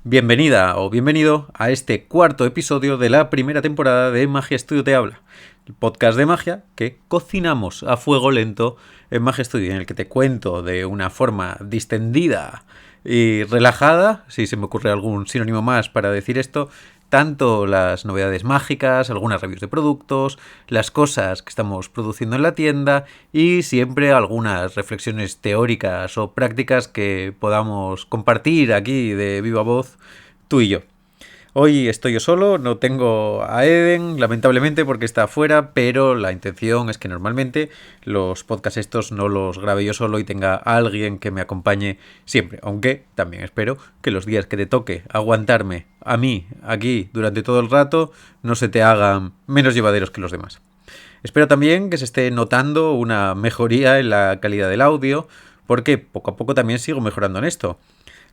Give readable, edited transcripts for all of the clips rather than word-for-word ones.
Bienvenida o bienvenido a este cuarto episodio de la primera temporada de Magia Studio Te Habla, el podcast de magia que cocinamos a fuego lento en Magia Studio, en el que te cuento de una forma distendida y relajada, si se me ocurre algún sinónimo más para decir esto, tanto las novedades mágicas, algunas reviews de productos, las cosas que estamos produciendo en la tienda y siempre algunas reflexiones teóricas o prácticas que podamos compartir aquí de viva voz tú y yo. Hoy estoy yo solo, no tengo a Eden, lamentablemente porque está afuera, pero la intención es que normalmente los podcasts estos no los grabe yo solo y tenga a alguien que me acompañe siempre. Aunque también espero que los días que te toque aguantarme a mí aquí durante todo el rato no se te hagan menos llevaderos que los demás. Espero también que se esté notando una mejoría en la calidad del audio, porque poco a poco también sigo mejorando en esto.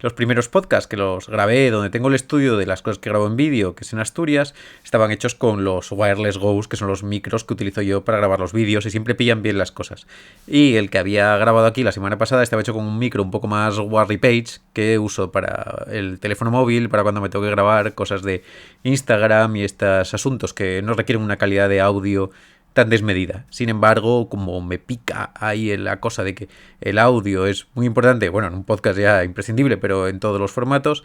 Los primeros podcasts que los grabé, donde tengo el estudio de las cosas que grabo en vídeo, que es en Asturias, estaban hechos con los Wireless Go's, que son los micros que utilizo yo para grabar los vídeos y siempre pillan bien las cosas. Y el que había grabado aquí la semana pasada estaba hecho con un micro un poco más Warry Page, que uso para el teléfono móvil, para cuando me tengo que grabar cosas de Instagram y estos asuntos que no requieren una calidad de audio tan desmedida. Sin embargo, como me pica ahí la cosa de que el audio es muy importante, bueno, en un podcast ya imprescindible, pero en todos los formatos,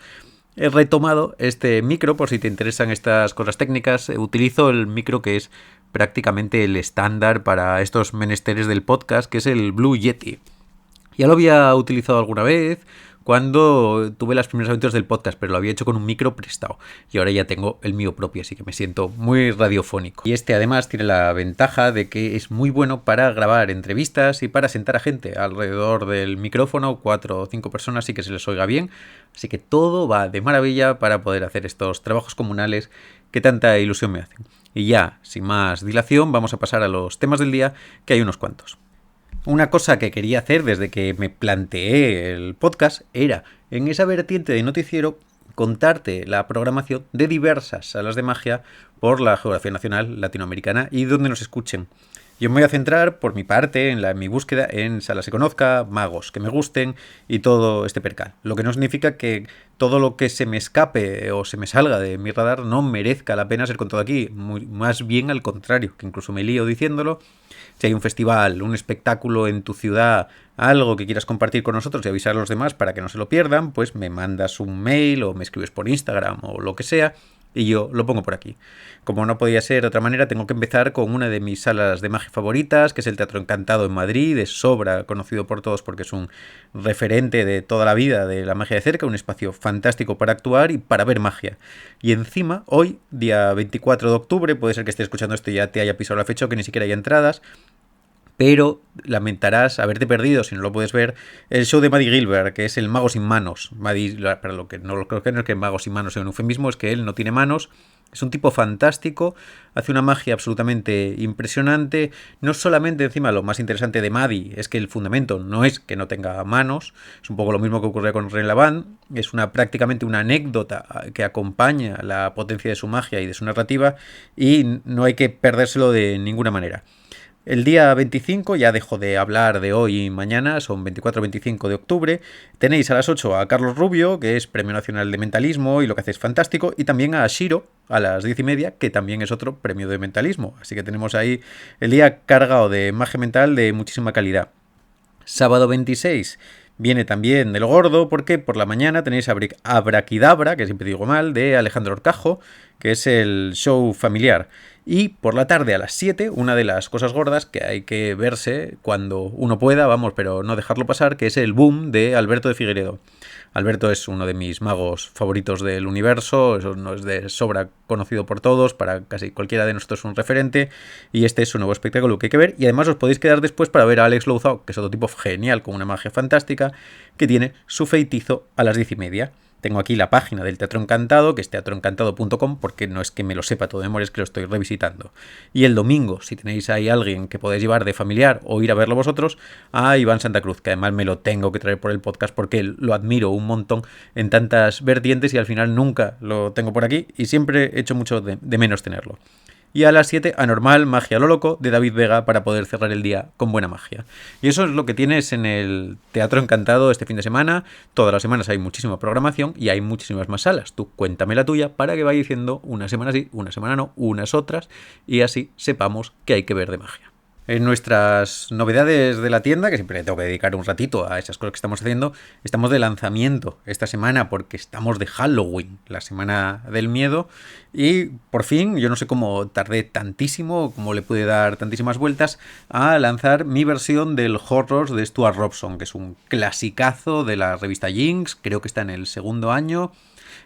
he retomado este micro por si te interesan estas cosas técnicas. Utilizo el micro que es prácticamente el estándar para estos menesteres del podcast, que es el Blue Yeti. Ya lo había utilizado alguna vez cuando tuve las primeras aventuras del podcast, pero lo había hecho con un micro prestado. Y ahora ya tengo el mío propio, así que me siento muy radiofónico. Y este además tiene la ventaja de que es muy bueno para grabar entrevistas y para sentar a gente alrededor del micrófono, 4 o 5 personas, y que se les oiga bien. Así que todo va de maravilla para poder hacer estos trabajos comunales que tanta ilusión me hacen. Y ya, sin más dilación, vamos a pasar a los temas del día, que hay unos cuantos. Una cosa que quería hacer desde que me planteé el podcast era, en esa vertiente de noticiero, contarte la programación de diversas salas de magia por la geografía nacional latinoamericana y donde nos escuchen. Yo me voy a centrar, por mi parte, en mi búsqueda en salas que conozca, magos que me gusten y todo este percal. Lo que no significa que todo lo que se me escape o se me salga de mi radar no merezca la pena ser contado aquí. Más bien al contrario, que incluso me lío diciéndolo. Si hay un festival, un espectáculo en tu ciudad, algo que quieras compartir con nosotros y avisar a los demás para que no se lo pierdan, pues me mandas un mail o me escribes por Instagram o lo que sea y yo lo pongo por aquí. Como no podía ser de otra manera, tengo que empezar con una de mis salas de magia favoritas, que es el Teatro Encantado en Madrid, de sobra conocido por todos porque es un referente de toda la vida de la magia de cerca, un espacio fantástico para actuar y para ver magia. Y encima, hoy, día 24 de octubre, puede ser que estés escuchando esto y ya te haya pisado la fecha o que ni siquiera haya entradas, pero lamentarás haberte perdido, si no lo puedes ver, el show de Maddie Gilbert, que es el Mago sin Manos. Maddie, para lo que no lo creo que no es que el Mago sin Manos sea un eufemismo, es que él no tiene manos. Es un tipo fantástico, hace una magia absolutamente impresionante. No solamente, encima, lo más interesante de Maddie es que el fundamento no es que no tenga manos, es un poco lo mismo que ocurre con Ren Lavand, es prácticamente una anécdota que acompaña la potencia de su magia y de su narrativa, y no hay que perdérselo de ninguna manera. El día 25, ya dejo de hablar de hoy y mañana, son 24-25 de octubre, tenéis a las 8 a Carlos Rubio, que es Premio Nacional de Mentalismo y lo que hace es fantástico, y también a Shiro a las 10:30, que también es otro premio de mentalismo. Así que tenemos ahí el día cargado de magia mental de muchísima calidad. Sábado 26 viene también de lo gordo, porque por la mañana tenéis Abraquidabra, que siempre digo mal, de Alejandro Orcajo, que es el show familiar. Y por la tarde a las 7, una de las cosas gordas que hay que verse cuando uno pueda, vamos, pero no dejarlo pasar, que es el boom de Alberto de Figueiredo. Alberto es uno de mis magos favoritos del universo, eso no es de sobra conocido por todos, para casi cualquiera de nosotros es un referente, y este es un nuevo espectáculo que hay que ver, y además os podéis quedar después para ver a Alex Louzao, que es otro tipo genial, con una magia fantástica, que tiene su feitizo a las 10:30. Tengo aquí la página del Teatro Encantado, que es teatroencantado.com, porque no es que me lo sepa todo de memoria, es que lo estoy revisitando. Y el domingo, si tenéis ahí alguien que podéis llevar de familiar o ir a verlo vosotros, a Iván Santa Cruz, que además me lo tengo que traer por el podcast porque lo admiro un montón en tantas vertientes y al final nunca lo tengo por aquí y siempre echo mucho de menos tenerlo. Y a las 7, Anormal, Magia a lo loco, de David Vega, para poder cerrar el día con buena magia. Y eso es lo que tienes en el Teatro Encantado este fin de semana. Todas las semanas hay muchísima programación y hay muchísimas más salas. Tú cuéntame la tuya para que vaya diciendo una semana sí, una semana no, unas otras, y así sepamos qué hay que ver de magia. En nuestras novedades de la tienda, que siempre tengo que dedicar un ratito a esas cosas que estamos haciendo, estamos de lanzamiento esta semana porque estamos de Halloween, la semana del miedo, y por fin, yo no sé cómo tardé tantísimo, cómo le pude dar tantísimas vueltas, a lanzar mi versión del Horrors de Stuart Robson, que es un clasicazo de la revista Jinx, creo que está en el segundo año,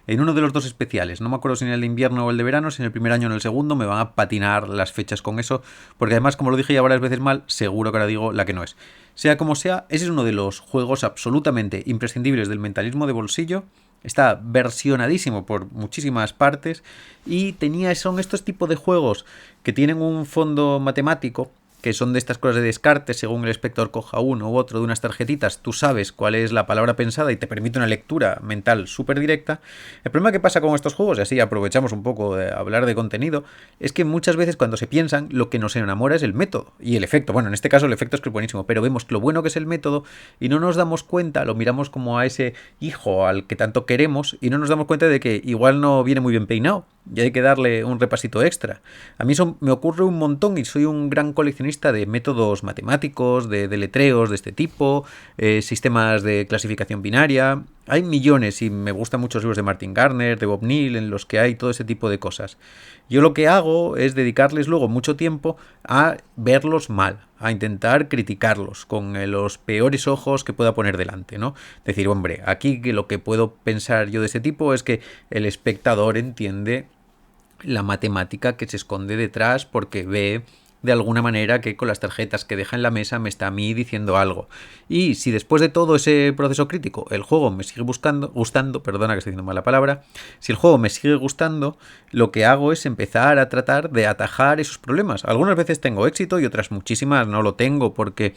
en uno de los dos especiales. No me acuerdo si en el de invierno o el de verano, si en el primer año o en el segundo. Me van a patinar las fechas con eso, porque además, como lo dije ya varias veces mal, seguro que ahora digo la que no es. Sea como sea, ese es uno de los juegos absolutamente imprescindibles del mentalismo de bolsillo. Está versionadísimo por muchísimas partes y son estos tipos de juegos que tienen un fondo matemático, que son de estas cosas de descarte, según el espectador coja uno u otro de unas tarjetitas, tú sabes cuál es la palabra pensada y te permite una lectura mental súper directa. El problema que pasa con estos juegos, y así aprovechamos un poco de hablar de contenido, es que muchas veces cuando se piensan, lo que nos enamora es el método y el efecto. Bueno, en este caso el efecto es que es buenísimo, pero vemos lo bueno que es el método y no nos damos cuenta, lo miramos como a ese hijo al que tanto queremos y no nos damos cuenta de que igual no viene muy bien peinado y hay que darle un repasito extra. A mí eso me ocurre un montón y soy un gran coleccionista de métodos matemáticos, de deletreos de este tipo, sistemas de clasificación binaria. Hay millones y me gustan muchos libros de Martin Gardner, de Bob Neal, en los que hay todo ese tipo de cosas. Yo lo que hago es dedicarles luego mucho tiempo a verlos mal, a intentar criticarlos con los peores ojos que pueda poner delante, ¿no? Decir, hombre, aquí lo que puedo pensar yo de ese tipo es que el espectador entiende la matemática que se esconde detrás porque ve de alguna manera que con las tarjetas que deja en la mesa me está a mí diciendo algo. Y si después de todo ese proceso crítico el juego me sigue gustando, perdona que estoy diciendo mal la palabra, si el juego me sigue gustando, lo que hago es empezar a tratar de atajar esos problemas. Algunas veces tengo éxito y otras muchísimas no lo tengo porque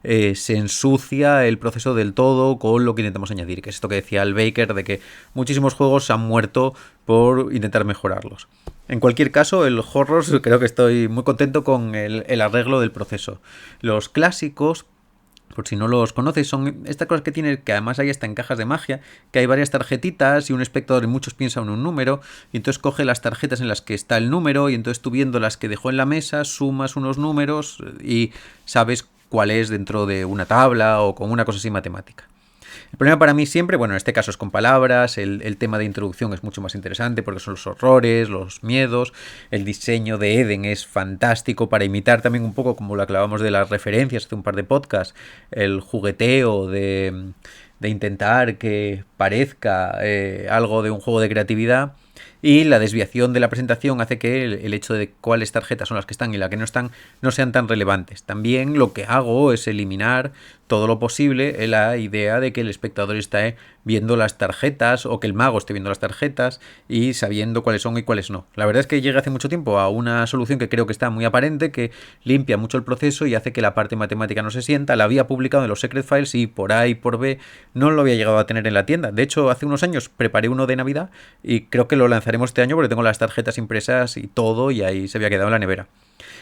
se ensucia el proceso del todo con lo que intentamos añadir, que es esto que decía el Baker de que muchísimos juegos han muerto por intentar mejorarlos. En cualquier caso, el Horrors creo que estoy muy contento con el arreglo del proceso. Los clásicos, por si no los conoces, son estas cosas que tienen, que además hay hasta en cajas de magia, que hay varias tarjetitas y un espectador en muchos piensa en un número, y entonces coge las tarjetas en las que está el número, y entonces tú viendo las que dejó en la mesa, sumas unos números y sabes cuál es dentro de una tabla o con una cosa así matemática. El problema para mí siempre, bueno, en este caso es con palabras, el tema de introducción es mucho más interesante porque son los horrores, los miedos, el diseño de Eden es fantástico para imitar también un poco, como lo acabamos de las referencias hace un par de podcasts, el jugueteo de intentar que parezca algo de un juego de creatividad. Y la desviación de la presentación hace que el hecho de cuáles tarjetas son las que están y las que no están no sean tan relevantes. También lo que hago es eliminar todo lo posible la idea de que el espectador está viendo las tarjetas o que el mago esté viendo las tarjetas y sabiendo cuáles son y cuáles no. La verdad es que llegué hace mucho tiempo a una solución que creo que está muy aparente, que limpia mucho el proceso y hace que la parte matemática no se sienta. La había publicado en los Secret Files y por A y por B no lo había llegado a tener en la tienda. De hecho, hace unos años preparé uno de Navidad y creo que lo lanzaremos este año porque tengo las tarjetas impresas y todo y ahí se había quedado en la nevera.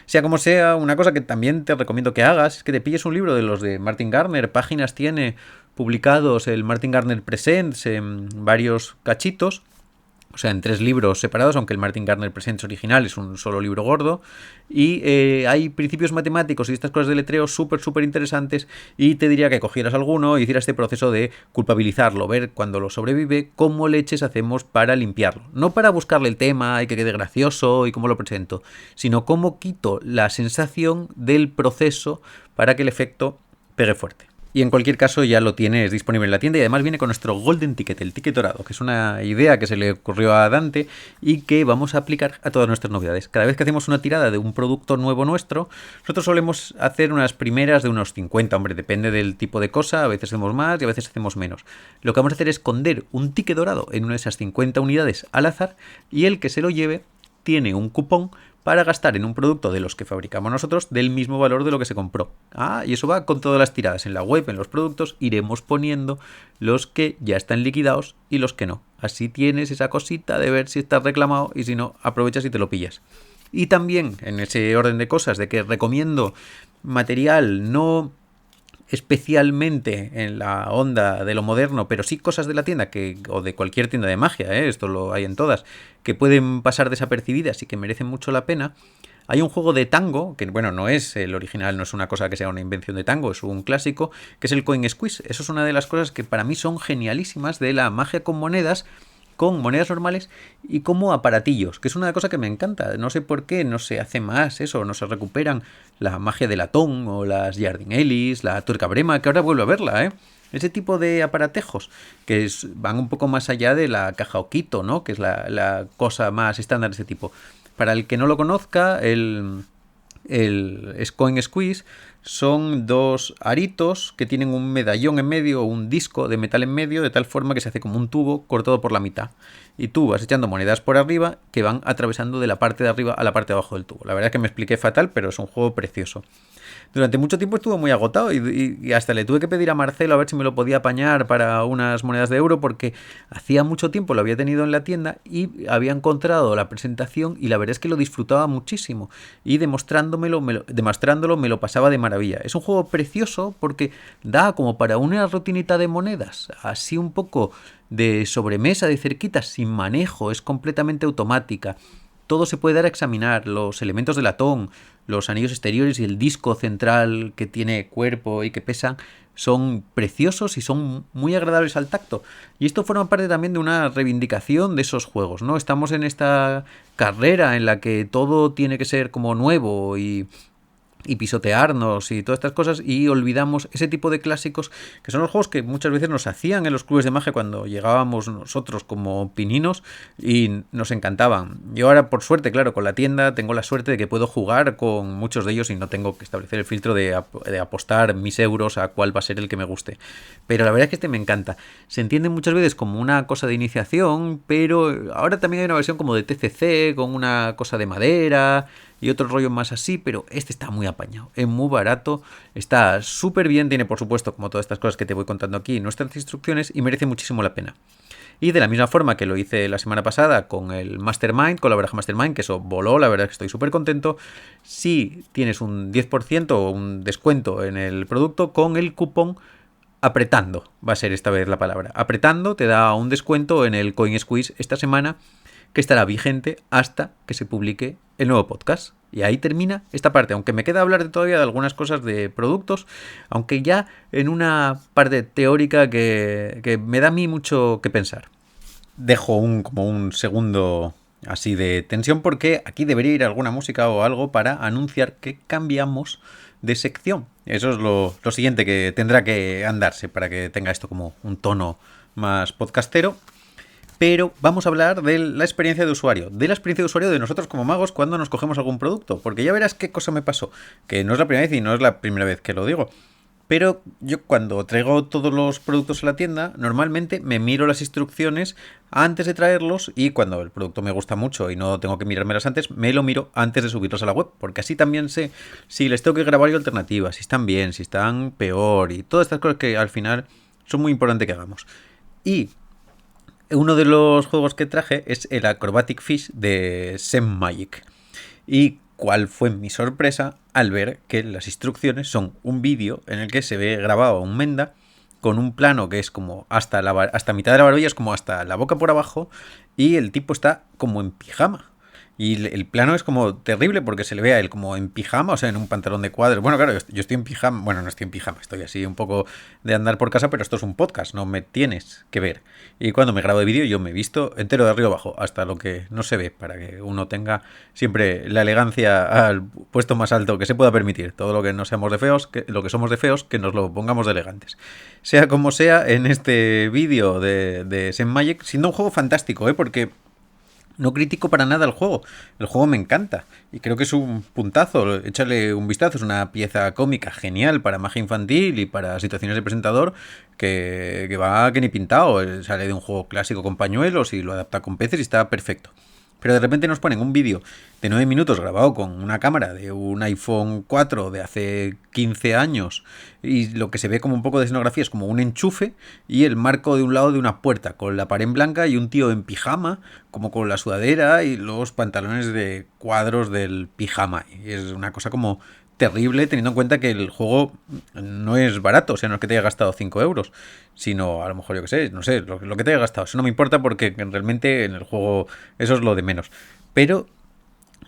Sea como sea, una cosa que también te recomiendo que hagas es que te pilles un libro de los de Martin Gardner. Páginas tiene publicados el Martin Gardner Presents en varios cachitos, o sea, en 3 libros separados, aunque el Martin Gardner Presents original es un solo libro gordo. Y hay principios matemáticos y estas cosas de letreo súper interesantes, y te diría que cogieras alguno y hicieras este proceso de culpabilizarlo, ver cuando lo sobrevive, cómo leches hacemos para limpiarlo. No para buscarle el tema y que quede gracioso y cómo lo presento, sino cómo quito la sensación del proceso para que el efecto pegue fuerte. Y en cualquier caso ya lo tienes disponible en la tienda y además viene con nuestro Golden Ticket, el ticket dorado, que es una idea que se le ocurrió a Dante y que vamos a aplicar a todas nuestras novedades. Cada vez que hacemos una tirada de un producto nuevo nuestro, nosotros solemos hacer unas primeras de unos 50, hombre, depende del tipo de cosa, a veces hacemos más y a veces hacemos menos. Lo que vamos a hacer es esconder un ticket dorado en una de esas 50 unidades al azar y el que se lo lleve tiene un cupón para gastar en un producto de los que fabricamos nosotros del mismo valor de lo que se compró. Y eso va con todas las tiradas. En la web, en los productos, iremos poniendo los que ya están liquidados y los que no. Así tienes esa cosita de ver si estás reclamado y si no, aprovechas y te lo pillas. Y también, en ese orden de cosas, de que recomiendo material no especialmente en la onda de lo moderno, pero sí cosas de la tienda o de cualquier tienda de magia, esto lo hay en todas, que pueden pasar desapercibidas y que merecen mucho la pena. Hay un juego de tango, que bueno, no es el original, no es una cosa que sea una invención de tango, es un clásico, que es el Coin Squeeze. Eso es una de las cosas que para mí son genialísimas de la magia con monedas normales y como aparatillos, que es una cosa que me encanta. No sé por qué no se hace más eso, no se recuperan la magia de latón o las Jardinellis, la tuerca brema, que ahora vuelvo a verla, Ese tipo de aparatejos que van un poco más allá de la caja Okito, ¿no? Que es la cosa más estándar de ese tipo. Para el que no lo conozca, el Coin Squeeze son dos aritos que tienen un medallón en medio o un disco de metal en medio, de tal forma que se hace como un tubo cortado por la mitad. Y tú vas echando monedas por arriba que van atravesando de la parte de arriba a la parte de abajo del tubo. La verdad es que me expliqué fatal, pero es un juego precioso. Durante mucho tiempo estuvo muy agotado y hasta le tuve que pedir a Marcelo a ver si me lo podía apañar para unas monedas de euro, porque hacía mucho tiempo lo había tenido en la tienda y había encontrado la presentación y la verdad es que lo disfrutaba muchísimo y demostrándolo me lo pasaba de maravilla. Es un juego precioso porque da como para una rutinita de monedas, así un poco de sobremesa, de cerquita, sin manejo, es completamente automática. Todo se puede dar a examinar, los elementos de latón, los anillos exteriores y el disco central que tiene cuerpo y que pesa son preciosos y son muy agradables al tacto. Y esto forma parte también de una reivindicación de esos juegos, ¿no? Estamos en esta carrera en la que todo tiene que ser como nuevo y pisotearnos y todas estas cosas, y olvidamos ese tipo de clásicos que son los juegos que muchas veces nos hacían en los clubes de magia cuando llegábamos nosotros como pininos y nos encantaban. Yo ahora, por suerte, claro, con la tienda tengo la suerte de que puedo jugar con muchos de ellos y no tengo que establecer el filtro de apostar mis euros a cuál va a ser el que me guste. Pero la verdad es que este me encanta. Se entiende muchas veces como una cosa de iniciación, pero ahora también hay una versión como de TCC con una cosa de madera y otro rollo más así, pero este está muy apañado, es muy barato, está súper bien, tiene por supuesto, como todas estas cosas que te voy contando aquí, nuestras instrucciones y merece muchísimo la pena. Y de la misma forma que lo hice la semana pasada con el Mastermind, con la baraja Mastermind, que eso voló, la verdad es que estoy súper contento, si tienes un 10% o un descuento en el producto con el cupón apretando, va a ser esta vez la palabra, apretando te da un descuento en el Coin Squeeze esta semana, que estará vigente hasta que se publique el nuevo podcast. Y ahí termina esta parte, aunque me queda hablar todavía de algunas cosas de productos, aunque ya en una parte teórica que me da a mí mucho que pensar. Dejo como un segundo así de tensión, porque aquí debería ir alguna música o algo para anunciar que cambiamos de sección. Eso es lo siguiente que tendrá que andarse para que tenga esto como un tono más podcastero. Pero vamos a hablar de la experiencia de usuario. De la experiencia de usuario de nosotros como magos cuando nos cogemos algún producto. Porque ya verás qué cosa me pasó. Que no es la primera vez y no es la primera vez que lo digo. Pero yo cuando traigo todos los productos a la tienda, normalmente me miro las instrucciones antes de traerlos, y cuando el producto me gusta mucho y no tengo que mirármelas antes, me lo miro antes de subirlos a la web. Porque así también sé si les tengo que grabar yo alternativas, si están bien, si están peor y todas estas cosas que al final son muy importantes que hagamos. Y uno de los juegos que traje es el Acrobatic Fish de Zen Magic. Y cuál fue mi sorpresa al ver que las instrucciones son un vídeo en el que se ve grabado a un menda con un plano que es como hasta mitad de la barbilla, es como hasta la boca por abajo, y el tipo está como en pijama. Y el plano es como terrible porque se le ve a él como en pijama, o sea, en un pantalón de cuadros. Bueno, claro, yo estoy en pijama. Bueno, no estoy en pijama, estoy así un poco de andar por casa, pero esto es un podcast, no me tienes que ver. Y cuando me grabo de vídeo yo me he visto entero de arriba abajo, hasta lo que no se ve, para que uno tenga siempre la elegancia al puesto más alto que se pueda permitir. Todo lo que no seamos de feos, lo que somos de feos, que nos lo pongamos de elegantes. Sea como sea, en este vídeo de Zen Magic, siendo un juego fantástico, porque no critico para nada el juego me encanta y creo que es un puntazo, échale un vistazo, es una pieza cómica genial para magia infantil y para situaciones de presentador que va que ni pintado, sale de un juego clásico con pañuelos y lo adapta con peces y está perfecto. Pero de repente nos ponen un vídeo de 9 minutos grabado con una cámara de un iPhone 4 de hace 15 años y lo que se ve como un poco de escenografía es como un enchufe y el marco de un lado de una puerta con la pared en blanca y un tío en pijama como con la sudadera y los pantalones de cuadros del pijama. Y es una cosa como terrible teniendo en cuenta que el juego no es barato, o sea, no es que te haya gastado 5 euros, sino a lo mejor yo que sé, no sé, lo que te haya gastado, eso no me importa porque realmente en el juego eso es lo de menos. Pero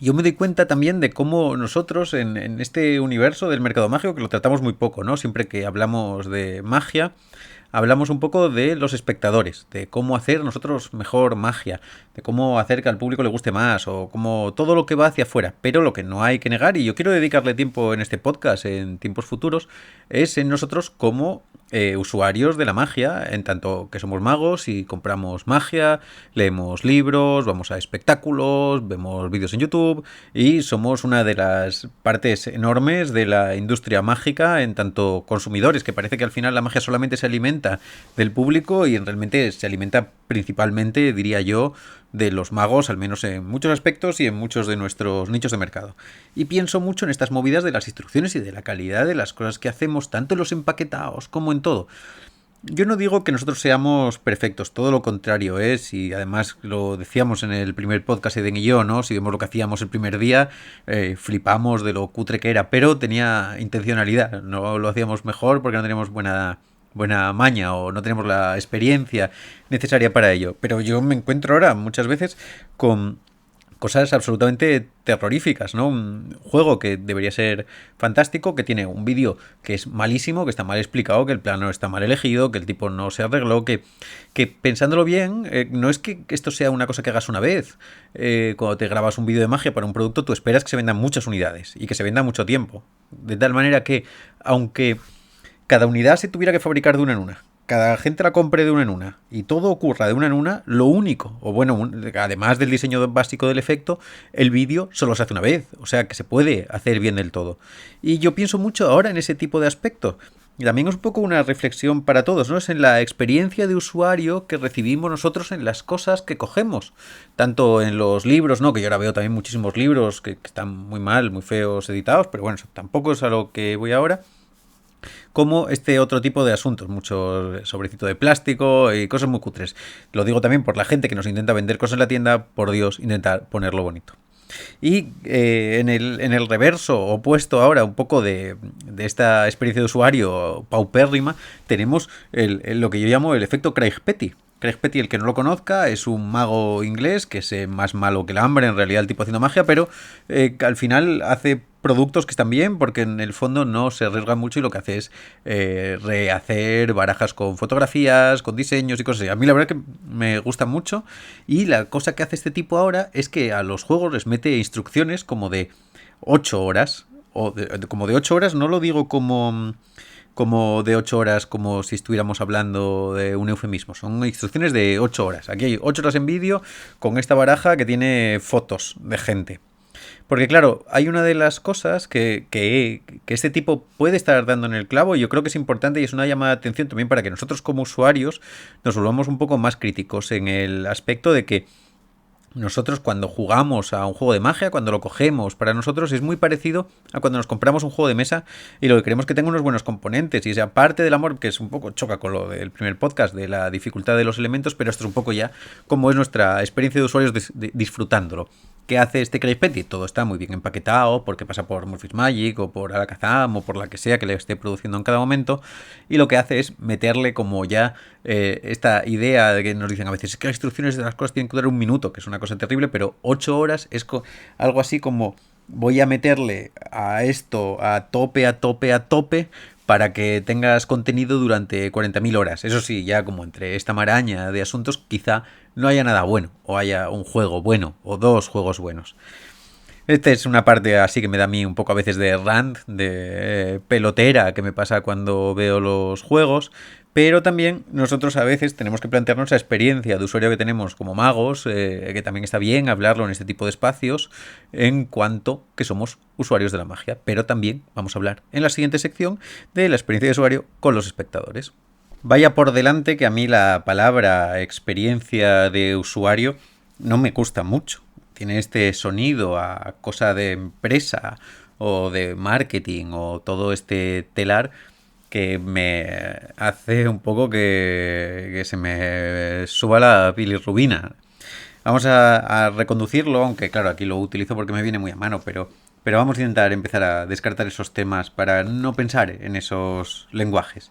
yo me doy cuenta también de cómo nosotros en este universo del mercado mágico, que lo tratamos muy poco, ¿no? Siempre que hablamos de magia, hablamos un poco de los espectadores, de cómo hacer nosotros mejor magia, de cómo hacer que al público le guste más, o como todo lo que va hacia afuera. Pero lo que no hay que negar, y yo quiero dedicarle tiempo en este podcast, en tiempos futuros, es en nosotros como usuarios de la magia, en tanto que somos magos y compramos magia, leemos libros, vamos a espectáculos, vemos vídeos en YouTube y somos una de las partes enormes de la industria mágica en tanto consumidores, que parece que al final la magia solamente se alimenta del público y realmente se alimenta principalmente, diría yo, de los magos, al menos en muchos aspectos y en muchos de nuestros nichos de mercado. Y pienso mucho en estas movidas de las instrucciones y de la calidad de las cosas que hacemos, tanto en los empaquetados como en todo. Yo no digo que nosotros seamos perfectos, todo lo contrario es, y además lo decíamos en el primer podcast Eden y yo, ¿no? Si vemos lo que hacíamos el primer día, flipamos de lo cutre que era, pero tenía intencionalidad, no lo hacíamos mejor porque no teníamos buena maña o no tenemos la experiencia necesaria para ello. Pero yo me encuentro ahora muchas veces con cosas absolutamente terroríficas, ¿no? Un juego que debería ser fantástico, que tiene un vídeo que es malísimo, que está mal explicado, que el plano está mal elegido, que el tipo no se arregló, que pensándolo bien, no es que esto sea una cosa que hagas una vez. Cuando te grabas un vídeo de magia para un producto, tú esperas que se vendan muchas unidades y que se venda mucho tiempo. De tal manera que, aunque cada unidad se tuviera que fabricar de una en una, cada gente la compre de una en una y todo ocurra de una en una, lo único, o bueno, además del diseño básico del efecto, el vídeo solo se hace una vez, o sea que se puede hacer bien del todo. Y yo pienso mucho ahora en ese tipo de aspectos. Y también es un poco una reflexión para todos, ¿no? Es en la experiencia de usuario que recibimos nosotros en las cosas que cogemos. Tanto en los libros, ¿no? Que yo ahora veo también muchísimos libros que están muy mal, muy feos editados, pero bueno, eso tampoco es a lo que voy ahora, como este otro tipo de asuntos, mucho sobrecito de plástico y cosas muy cutres. Lo digo también por la gente que nos intenta vender cosas en la tienda, por Dios, intentar ponerlo bonito. Y en el reverso opuesto ahora, un poco de esta experiencia de usuario paupérrima, tenemos lo que yo llamo el efecto Craig Petty. Craig Petty, el que no lo conozca, es un mago inglés que es más malo que el hambre, en realidad el tipo haciendo magia, pero al final hace productos que están bien porque en el fondo no se arriesga mucho y lo que hace es rehacer barajas con fotografías, con diseños y cosas así. A mí la verdad que me gusta mucho y la cosa que hace este tipo ahora es que a los juegos les mete instrucciones como de 8 horas, o como de 8 horas, no lo digo como de 8 horas, como si estuviéramos hablando de un eufemismo. Son instrucciones de 8 horas. Aquí hay 8 horas en vídeo con esta baraja que tiene fotos de gente. Porque claro, hay una de las cosas que este tipo puede estar dando en el clavo y yo creo que es importante y es una llamada de atención también para que nosotros como usuarios nos volvamos un poco más críticos en el aspecto de que nosotros cuando jugamos a un juego de magia, cuando lo cogemos, para nosotros es muy parecido a cuando nos compramos un juego de mesa y lo que queremos que tenga unos buenos componentes. Y sea parte del amor, que es un poco choca con lo del primer podcast, de la dificultad de los elementos, pero esto es un poco ya como es nuestra experiencia de usuarios disfrutándolo. ¿Qué hace este Craig Petty? Todo está muy bien empaquetado porque pasa por Murphy's Magic o por Alakazam o por la que sea que le esté produciendo en cada momento y lo que hace es meterle como ya esta idea de que nos dicen a veces es que las instrucciones de las cosas tienen que durar un minuto, que es una cosa terrible, pero 8 horas es algo así como voy a meterle a esto a tope para que tengas contenido durante 40.000 horas. Eso sí, ya como entre esta maraña de asuntos quizá no haya nada bueno, o haya un juego bueno, o dos juegos buenos. Esta es una parte así que me da a mí un poco a veces de rant, de pelotera que me pasa cuando veo los juegos, pero también nosotros a veces tenemos que plantearnos la experiencia de usuario que tenemos como magos, que también está bien hablarlo en este tipo de espacios, en cuanto que somos usuarios de la magia, pero también vamos a hablar en la siguiente sección de la experiencia de usuario con los espectadores. Vaya por delante que a mí la palabra experiencia de usuario no me gusta mucho. tiene este sonido a cosa de empresa o de marketing o todo este telar que me hace un poco que se me suba la bilirrubina. Vamos a reconducirlo, aunque claro, aquí lo utilizo porque me viene muy a mano, pero vamos a intentar empezar a descartar esos temas para no pensar en esos lenguajes.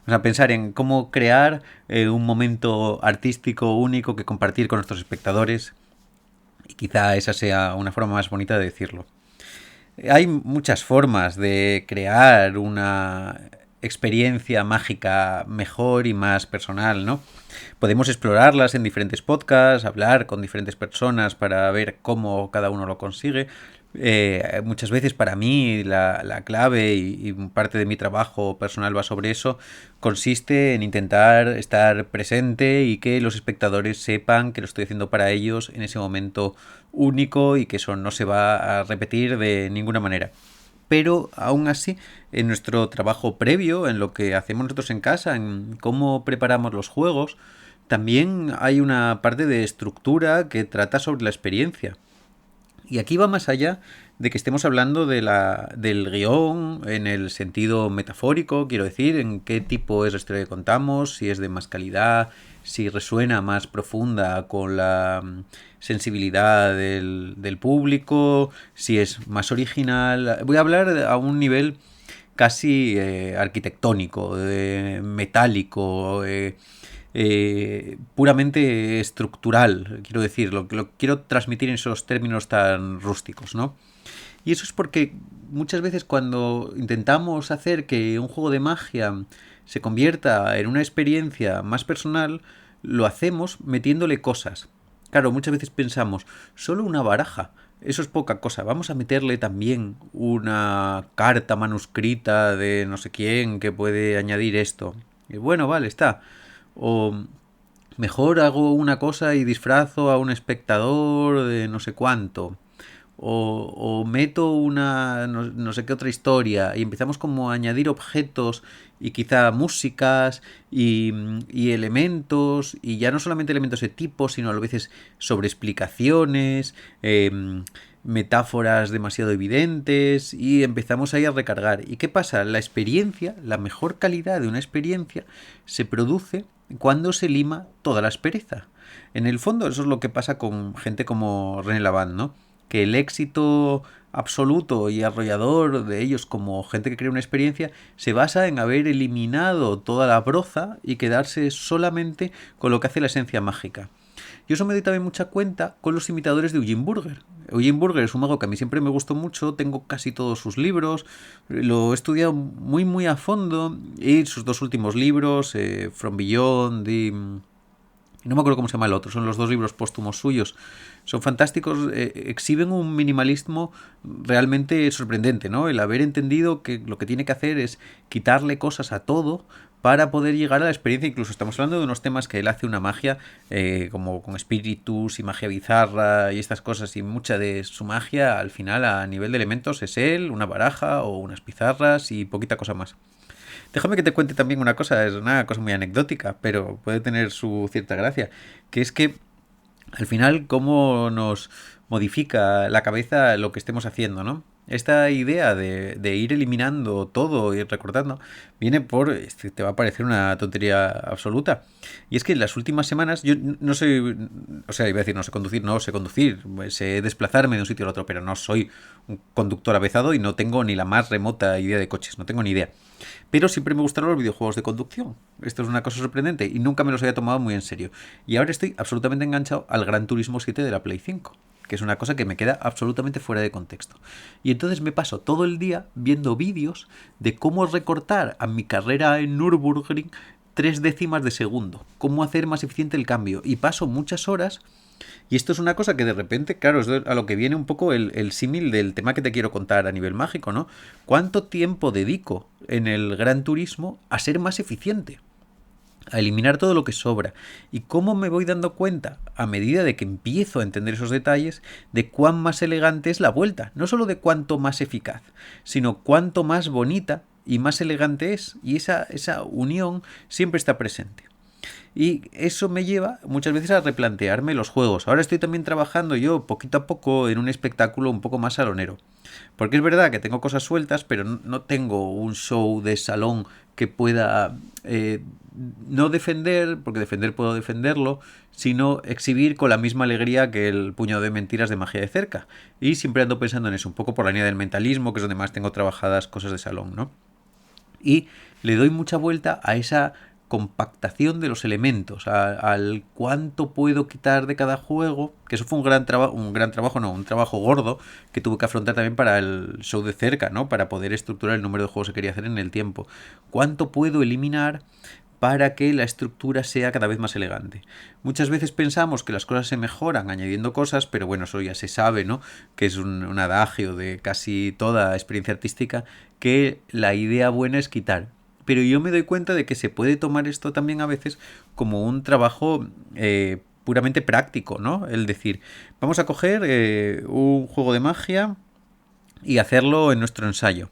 Vamos a pensar en cómo crear un momento artístico único que compartir con nuestros espectadores, y quizá esa sea una forma más bonita de decirlo. Hay muchas formas de crear una experiencia mágica mejor y más personal, ¿no? Podemos explorarlas en diferentes podcasts, hablar con diferentes personas para ver cómo cada uno lo consigue. Muchas veces para mí la clave y parte de mi trabajo personal va sobre eso, consiste en intentar estar presente y que los espectadores sepan que lo estoy haciendo para ellos en ese momento único y que eso no se va a repetir de ninguna manera. Pero aún así, en nuestro trabajo previo, en lo que hacemos nosotros en casa, en cómo preparamos los juegos, también hay una parte de estructura que trata sobre la experiencia. Y aquí va más allá de que estemos hablando del guión en el sentido metafórico, quiero decir, en qué tipo es la historia que contamos, si es de más calidad, si resuena más profunda con la sensibilidad del público, si es más original. Voy a hablar a un nivel casi arquitectónico, metálico, puramente estructural, quiero decir, lo quiero transmitir en esos términos tan rústicos, ¿no? Y eso es porque muchas veces cuando intentamos hacer que un juego de magia se convierta en una experiencia más personal, lo hacemos metiéndole cosas. Claro, muchas veces pensamos, solo una baraja, eso es poca cosa, vamos a meterle también una carta manuscrita de no sé quién que puede añadir esto. Y bueno, vale, está. O mejor hago una cosa y disfrazo a un espectador de no sé cuánto. O meto una no sé qué otra historia y empezamos como a añadir objetos y quizá músicas y elementos, y ya no solamente elementos de tipo, sino a veces sobre explicaciones, metáforas demasiado evidentes, y empezamos ahí a recargar. ¿Y qué pasa? La experiencia, la mejor calidad de una experiencia se produce cuando se lima toda la aspereza. En el fondo eso es lo que pasa con gente como René Lavand, ¿no? Que el éxito absoluto y arrollador de ellos como gente que crea una experiencia se basa en haber eliminado toda la broza y quedarse solamente con lo que hace la esencia mágica. Y eso me doy también mucha cuenta con los imitadores de Eugene Burger. Eugene Burger es un mago que a mí siempre me gustó mucho, tengo casi todos sus libros, lo he estudiado muy a fondo, y sus dos últimos libros, From Beyond y... no me acuerdo cómo se llama el otro, son los dos libros póstumos suyos, son fantásticos, exhiben un minimalismo realmente sorprendente, ¿no? El haber entendido que lo que tiene que hacer es quitarle cosas a todo para poder llegar a la experiencia. Incluso estamos hablando de unos temas que él hace una magia, como con espíritus y magia bizarra y estas cosas, y mucha de su magia al final a nivel de elementos es él, una baraja o unas pizarras y poquita cosa más. Déjame que te cuente también una cosa, es una cosa muy anecdótica, pero puede tener su cierta gracia, que es que al final cómo nos modifica la cabeza lo que estemos haciendo, ¿no? Esta idea de ir eliminando todo y recortando viene por... te va a parecer una tontería absoluta. Y es que en las últimas semanas yo no sé... O sea, iba a decir no sé conducir, no sé conducir. Sé desplazarme de un sitio al otro, pero no soy un conductor avezado y no tengo ni la más remota idea de coches. No tengo ni idea. Pero siempre me gustaron los videojuegos de conducción. Esto es una cosa sorprendente y nunca me los había tomado muy en serio. Y ahora estoy absolutamente enganchado al Gran Turismo 7 de la Play 5, que es una cosa que me queda absolutamente fuera de contexto. Y entonces me paso todo el día viendo vídeos de cómo recortar a mi carrera en Nürburgring 3 décimas de segundo, cómo hacer más eficiente el cambio. Y paso muchas horas. Y esto es una cosa que de repente, claro, es a lo que viene un poco el símil del tema que te quiero contar a nivel mágico, ¿no? ¿Cuánto tiempo dedico en el Gran Turismo a ser más eficiente? A eliminar todo lo que sobra. Y cómo me voy dando cuenta, a medida de que empiezo a entender esos detalles, de cuán más elegante es la vuelta. No solo de cuánto más eficaz, sino cuánto más bonita y más elegante es. Y esa unión siempre está presente. Y eso me lleva muchas veces a replantearme los juegos. Ahora estoy también trabajando yo poquito a poco en un espectáculo un poco más salonero. Porque es verdad que tengo cosas sueltas, pero no tengo un show de salón que pueda no defender, porque defender puedo defenderlo, sino exhibir con la misma alegría que el puñado de mentiras de magia de cerca. Y siempre ando pensando en eso, un poco por la línea del mentalismo, que es donde más tengo trabajadas cosas de salón, ¿no? Y le doy mucha vuelta a esa compactación de los elementos, al cuánto puedo quitar de cada juego, que eso fue un trabajo gordo que tuve que afrontar también para el show de cerca, ¿no? Para poder estructurar el número de juegos que quería hacer en el tiempo. ¿Cuánto puedo eliminar para que la estructura sea cada vez más elegante? Muchas veces pensamos que las cosas se mejoran añadiendo cosas, pero bueno, eso ya se sabe, ¿no? Que es un adagio de casi toda experiencia artística, que la idea buena es quitar. Pero yo me doy cuenta de que se puede tomar esto también a veces como un trabajo puramente práctico, ¿no? El decir, vamos a coger un juego de magia y hacerlo en nuestro ensayo.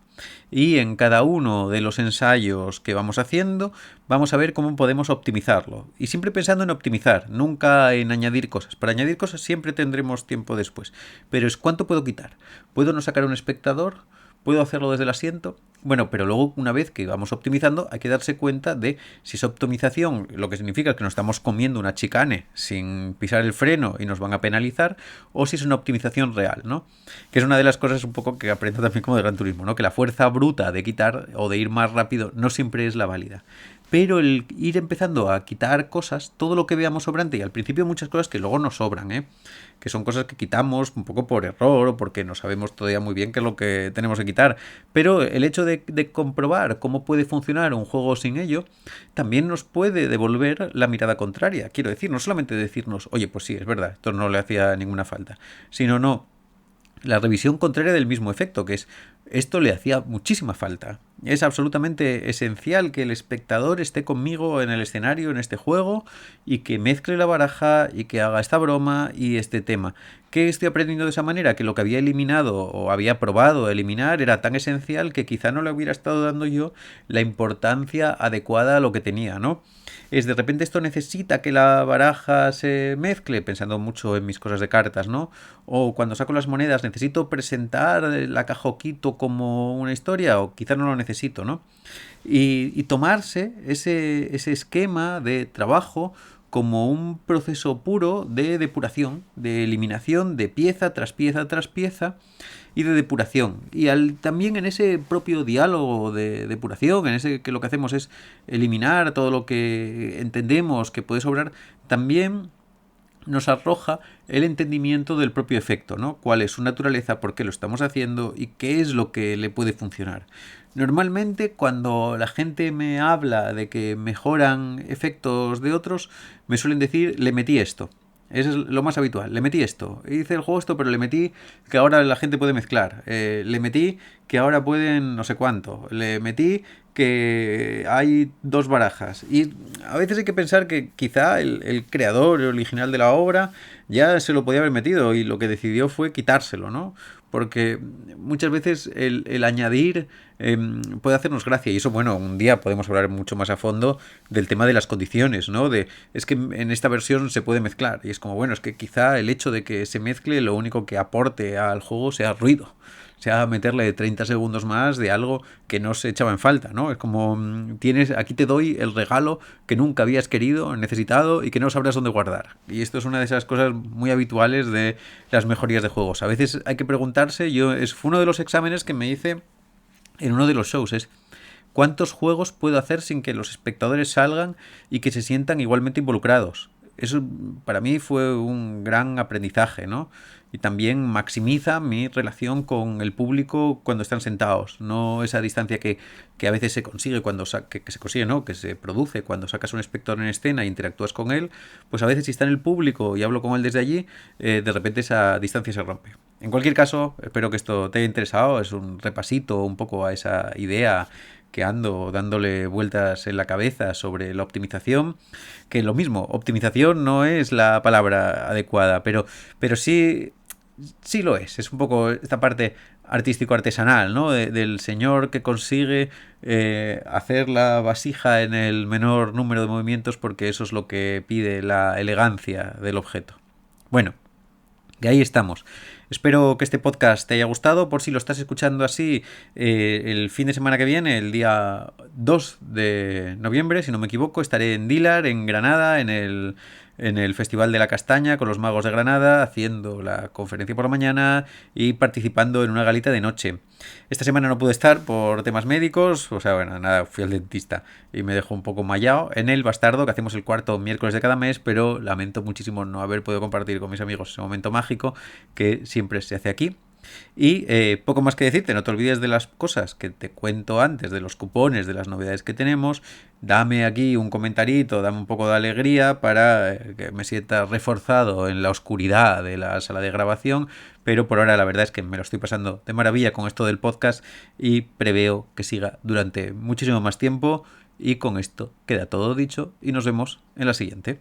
Y en cada uno de los ensayos que vamos haciendo, vamos a ver cómo podemos optimizarlo. Y siempre pensando en optimizar, nunca en añadir cosas. Para añadir cosas siempre tendremos tiempo después. Pero es cuánto puedo quitar. ¿Puedo no sacar un espectador? ¿Puedo hacerlo desde el asiento? Bueno, pero luego una vez que vamos optimizando hay que darse cuenta de si esa optimización lo que significa es que nos estamos comiendo una chicane sin pisar el freno y nos van a penalizar, o si es una optimización real, ¿no? Que es una de las cosas un poco que aprendo también como de Gran Turismo, ¿no? Que la fuerza bruta de quitar o de ir más rápido no siempre es la válida. Pero el ir empezando a quitar cosas, todo lo que veamos sobrante, y al principio muchas cosas que luego nos sobran, que son cosas que quitamos un poco por error o porque no sabemos todavía muy bien qué es lo que tenemos que quitar. Pero el hecho de comprobar cómo puede funcionar un juego sin ello, también nos puede devolver la mirada contraria. Quiero decir, no solamente decirnos, oye, pues sí, es verdad, esto no le hacía ninguna falta, sino no, la revisión contraria del mismo efecto, que es esto le hacía muchísima falta. Es absolutamente esencial que el espectador esté conmigo en el escenario, en este juego, y que mezcle la baraja y que haga esta broma y este tema. ¿Qué estoy aprendiendo de esa manera? Que lo que había eliminado o había probado eliminar era tan esencial que quizá no le hubiera estado dando yo la importancia adecuada a lo que tenía, ¿no? Es de repente esto necesita que la baraja se mezcle, pensando mucho en mis cosas de cartas, ¿no? O cuando saco las monedas necesito presentar la caja Oquito como una historia, o quizá no lo necesito, ¿no? Y tomarse ese esquema de trabajo como un proceso puro de depuración, de eliminación de pieza tras pieza tras pieza y de depuración. Y también en ese propio diálogo de depuración, en ese que lo que hacemos es eliminar todo lo que entendemos que puede sobrar, también nos arroja el entendimiento del propio efecto, ¿no? Cuál es su naturaleza, por qué lo estamos haciendo y qué es lo que le puede funcionar. Normalmente cuando la gente me habla de que mejoran efectos de otros, me suelen decir, le metí esto. Eso es lo más habitual. Le metí esto. Hice el juego esto, pero le metí que ahora la gente puede mezclar. Le metí que ahora pueden no sé cuánto. Le metí que hay dos barajas. Y a veces hay que pensar que quizá el creador original de la obra ya se lo podía haber metido y lo que decidió fue quitárselo, ¿no? Porque muchas veces el añadir puede hacernos gracia. Y eso, bueno, un día podemos hablar mucho más a fondo del tema de las condiciones, ¿no? Es que en esta versión se puede mezclar. Y es como, bueno, es que quizá el hecho de que se mezcle lo único que aporte al juego sea ruido. Sea meterle 30 segundos más de algo que no se echaba en falta, ¿no? Es como, aquí te doy el regalo que nunca habías querido, necesitado y que no sabrás dónde guardar. Y esto es una de esas cosas muy habituales de las mejorías de juegos. A veces hay que preguntarse, fue uno de los exámenes que me hice en uno de los shows, es ¿cuántos juegos puedo hacer sin que los espectadores salgan y que se sientan igualmente involucrados? Eso para mí fue un gran aprendizaje, ¿no? Y también maximiza mi relación con el público cuando están sentados, no esa distancia que a veces se consigue que se consigue, ¿no? Que se produce cuando sacas un espectador en escena e interactúas con él, pues a veces si está en el público y hablo con él desde allí, de repente esa distancia se rompe. En cualquier caso, espero que esto te haya interesado, es un repasito un poco a esa idea que ando dándole vueltas en la cabeza sobre la optimización, que lo mismo, optimización no es la palabra adecuada, pero sí Sí lo es un poco esta parte artístico-artesanal, ¿no? Del señor que consigue hacer la vasija en el menor número de movimientos porque eso es lo que pide la elegancia del objeto. Bueno, y ahí estamos. Espero que este podcast te haya gustado. Por si lo estás escuchando así, el fin de semana que viene, el día 2 de noviembre, si no me equivoco, estaré en Dilar, en Granada, en el Festival de la Castaña con los Magos de Granada, haciendo la conferencia por la mañana y participando en una galita de noche. Esta semana no pude estar por temas médicos, o sea, bueno, nada, fui al dentista y me dejó un poco mallado en el Bastardo, que hacemos el cuarto miércoles de cada mes, pero lamento muchísimo no haber podido compartir con mis amigos ese momento mágico que siempre se hace aquí. Y poco más que decirte, no te olvides de las cosas que te cuento antes, de los cupones, de las novedades que tenemos. Dame aquí un comentarito, dame un poco de alegría para que me sienta reforzado en la oscuridad de la sala de grabación. Pero por ahora la verdad es que me lo estoy pasando de maravilla con esto del podcast y preveo que siga durante muchísimo más tiempo. Y con esto queda todo dicho y nos vemos en la siguiente.